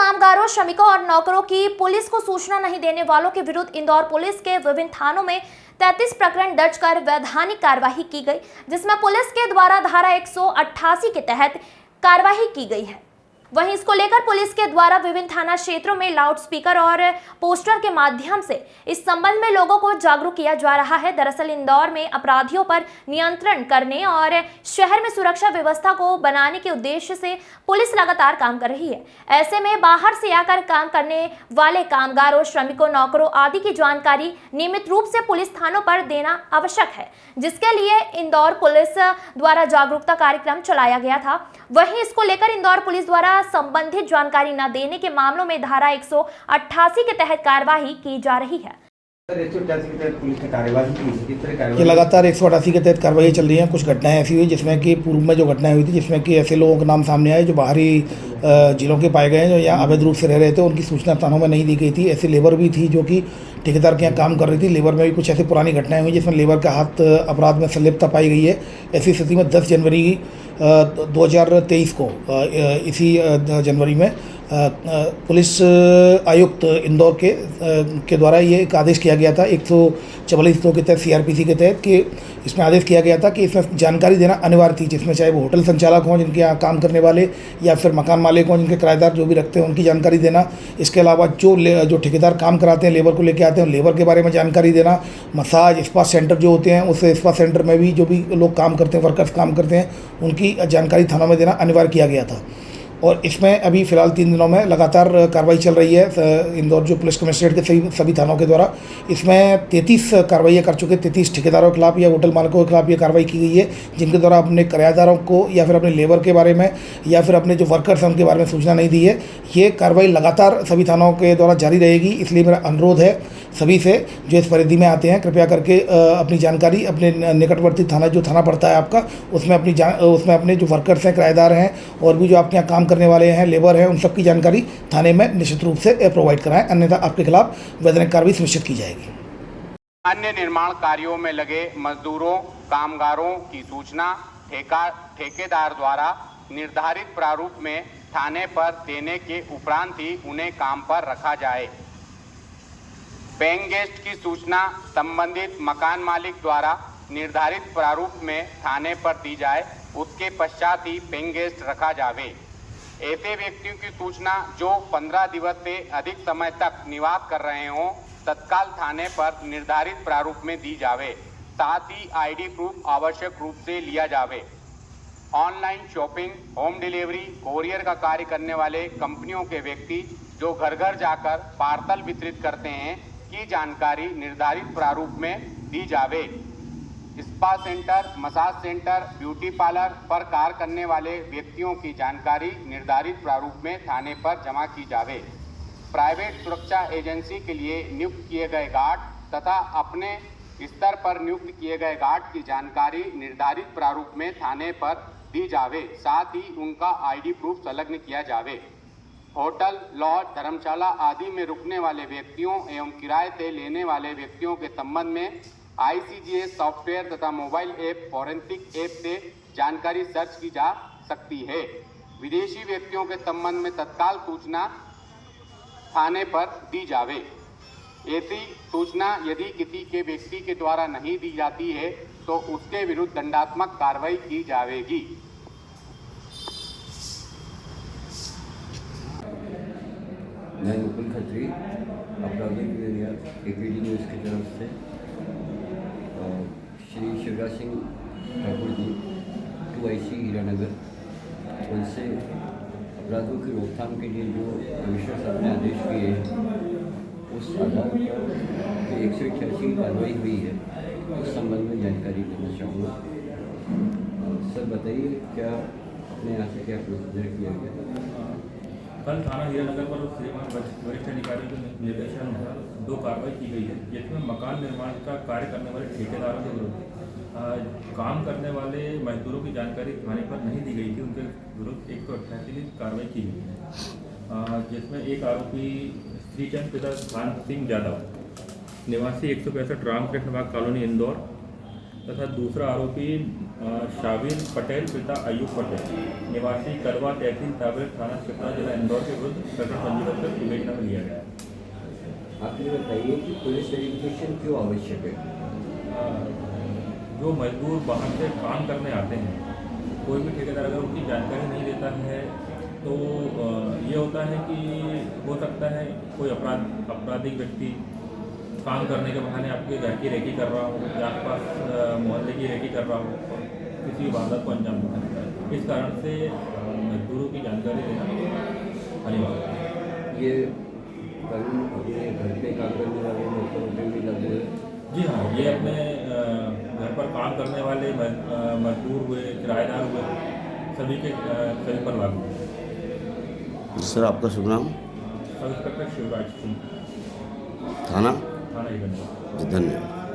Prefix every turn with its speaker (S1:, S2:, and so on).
S1: कामगारों, श्रमिकों और नौकरों की पुलिस को सूचना नहीं देने वालों के विरुद्ध इंदौर पुलिस के विभिन्न थानों में 33 प्रकरण दर्ज कर वैधानिक कार्यवाही की गई, जिसमें पुलिस के द्वारा धारा 188 के तहत कार्यवाही की गई है। वहीं इसको लेकर पुलिस के द्वारा विभिन्न थाना क्षेत्रों में लाउडस्पीकर और पोस्टर के माध्यम से इस संबंध में लोगों को जागरूक किया जा रहा है। दरअसल इंदौर में अपराधियों पर नियंत्रण करने और शहर में सुरक्षा व्यवस्था को बनाने के उद्देश्य से पुलिस लगातार काम कर रही है। ऐसे में बाहर से आकर काम करने वाले कामगारों, श्रमिकों, नौकरों आदि की जानकारी नियमित रूप से पुलिस थानों पर देना आवश्यक है, जिसके लिए इंदौर पुलिस द्वारा जागरूकता कार्यक्रम चलाया गया था। वहीं इसको लेकर इंदौर पुलिस द्वारा संबंधित जानकारी न देने के मामलों में धारा 188 के तहत कार्यवाही की जा रही है।
S2: ये लगातार 188 के तहत कार्रवाई चल रही है। कुछ घटनाएं ऐसी हुई जिसमें कि पूर्व में जो घटनाएं हुई थी, जिसमें कि ऐसे लोगों के नाम सामने आए जो बाहरी जिलों के पाए गए हैं, जो यहाँ अवैध रूप से रह रहे थे, उनकी सूचना थानों में नहीं दी गई थी। ऐसी लेबर भी थी जो कि ठेकेदार के यहाँ काम कर रही थी। लेबर में भी कुछ ऐसी पुरानी घटनाएं हुई जिसमें लेबर का हाथ अपराध में संलिप्तता पाई गई है। ऐसी स्थिति में 10 जनवरी 2023 को इसी जनवरी में पुलिस आयुक्त इंदौर के द्वारा ये एक आदेश किया गया था 144 के तहत CRPC के तहत कि इसमें आदेश किया गया था कि इसमें जानकारी देना अनिवार्य थी, जिसमें चाहे वो होटल संचालक हों जिनके यहाँ काम करने वाले या फिर मकान मालिक हों जिनके किराएदार जो भी रखते हैं उनकी जानकारी देना। इसके अलावा जो ठेकेदार काम कराते हैं, लेबर को लेके आते हैं, लेबर के बारे में जानकारी देना। मसाज स्पा सेंटर जो होते हैं, उस स्पा सेंटर में भी जो भी लोग काम करते हैं, वर्कर्स काम करते हैं, उनकी जानकारी थानों में देना अनिवार्य किया गया था। और इसमें अभी फ़िलहाल 3 दिनों में लगातार कार्रवाई चल रही है इंदौर जो पुलिस कमिश्नरेट के सभी थानों के द्वारा। इसमें 33 कार्रवाइयाँ कर चुके, 33 ठेकेदारों के खिलाफ या होटल मालिकों के खिलाफ ये कार्रवाई की गई है, जिनके द्वारा अपने किराएदारों को या फिर अपने लेबर के बारे में या फिर अपने जो वर्कर्स हैं उनके बारे में सूचना नहीं दी है। ये कार्रवाई लगातार सभी थानों के द्वारा जारी रहेगी। इसलिए मेरा अनुरोध है सभी से जो इस परिधि में आते हैं, कृपया करके अपनी जानकारी अपने निकटवर्ती थाना जो थाना पड़ता है आपका, उसमें अपने जो वर्कर्स हैं, किराएदार हैं और भी जो आपके यहाँ काम करने वाले हैं, लेबर हैं, उन सब की जानकारी थाने में निश्चित रूप से प्रोवाइड कराएं, अन्यथा आपके खिलाफ वैधानिक कार्रवाई सुनिश्चित की जाएगी।
S3: अन्य निर्माण कार्यों में लगे मजदूरों, कामगारों की सूचना ठेकेदार द्वारा निर्धारित प्रारूप में थाने पर देने के उपरांत ही उन्हें काम पर रखा जाए। पेइंग गेस्ट की सूचना संबंधित मकान मालिक द्वारा निर्धारित प्रारूप में थाने पर दी जाए, उसके पश्चात ही पेइंग गेस्ट रखा जावे। ऐसे व्यक्तियों की सूचना जो 15 दिवस से अधिक समय तक निवास कर रहे हों, तत्काल थाने पर निर्धारित प्रारूप में दी जावे। साथ ही ID प्रूफ आवश्यक रूप से लिया जावे। Online shopping, home delivery, courier का कार्य करने वाले कंपनियों के व्यक्ति जो घर घर जाकर पार्सल वितरित करते हैं की जानकारी निर्धारित प्रारूप में दी जावे। Spa centre, massage centre, beauty parlour पर कार्य करने वाले व्यक्तियों की जानकारी निर्धारित प्रारूप में थाने पर जमा की जावे। प्राइवेट सुरक्षा एजेंसी के लिए नियुक्त किए गए गार्ड तथा अपने स्तर पर नियुक्त किए गए गार्ड की जानकारी निर्धारित प्रारूप में थाने पर दी जावे। साथ ही उनका ID प्रूफ संलग्न किया जावे। होटल, लॉज, धर्मशाला आदि में रुकने वाले व्यक्तियों एवं किराए से लेने वाले व्यक्तियों के संबंध में ICGS सॉफ्टवेयर तथा मोबाइल ऐप, फॉरेंसिक ऐप से जानकारी सर्च की जा सकती है। विदेशी व्यक्तियों के संबंध में तत्काल सूचना थाने पर दी जावे। ऐसी सूचना यदि किसी के व्यक्ति के द्वारा नहीं दी जाती है तो उसके विरुद्ध दंडात्मक कार्रवाई की जाएगी।
S4: मैं मुकुल खत्री, अपराधिक एरिया APD न्यूज़ की तरफ से श्री शिवराज सिंह ठाकुर जी 2IC हीरानगर, उनसे अपराधों की रोकथाम के लिए जो कमिश्नर साहब ने आदेश किए हैं उस आधार पर 188 की कार्रवाई हुई है, उस संबंध में जानकारी देना चाहूँगा। सर बताइए क्या अपने यहाँ से क्या प्रोसीजर किया गया?
S5: कल थाना हीरानगर पर श्रीमान वरिष्ठ अधिकारी के निर्देशानुसार 2 कार्रवाई की गई है, जिसमें मकान निर्माण का कार्य करने वाले ठेकेदारों के विरुद्ध काम करने वाले मजदूरों की जानकारी थाने पर नहीं दी गई थी, उनके विरुद्ध 188 की कार्रवाई की गई है, जिसमें एक आरोपी श्रीचंद पिता खान सिंह यादव निवासी 165 रामकृष्ण बाग कॉलोनी इंदौर तथा दूसरा आरोपी शाबिर पटेल पिता अयूब पटेल निवासी करवा तहसील ताबरेट थाना क्षेत्र जिला इंदौर के विरुद्ध प्रकरण पंजीबद्ध कर विवेचना में लिया गया है।
S4: आप ये बताइए कि पुलिस वेरिफिकेशन क्यों आवश्यक है?
S5: जो मजदूर बाहर से काम करने आते हैं, कोई भी ठेकेदार अगर उनकी जानकारी नहीं देता है तो ये होता है कि हो सकता है कोई आपराधिक व्यक्ति काम करने के बहाने आपके घर की रेकी कर रहा हो या आसपास मोहल्ले की रेकी कर रहा हो और किसी वारदात को अंजाम दे सकता है। इस कारण से मजदूरों की जानकारी देना अनिवार्य है।
S4: ये कानून अपने घर पे काम करने वाले लोगों पे भी लागू है?
S5: जी हाँ, ये अपने घर पर काम करने वाले मजदूर हुए, किराएदार हुए, सभी पर लागू है।
S6: सर आपका शुभ नाम?
S5: सब इंस्पेक्टर शिवराज सिंह,
S6: थाना?
S5: थाना ईडन।
S6: जी धन्यवाद।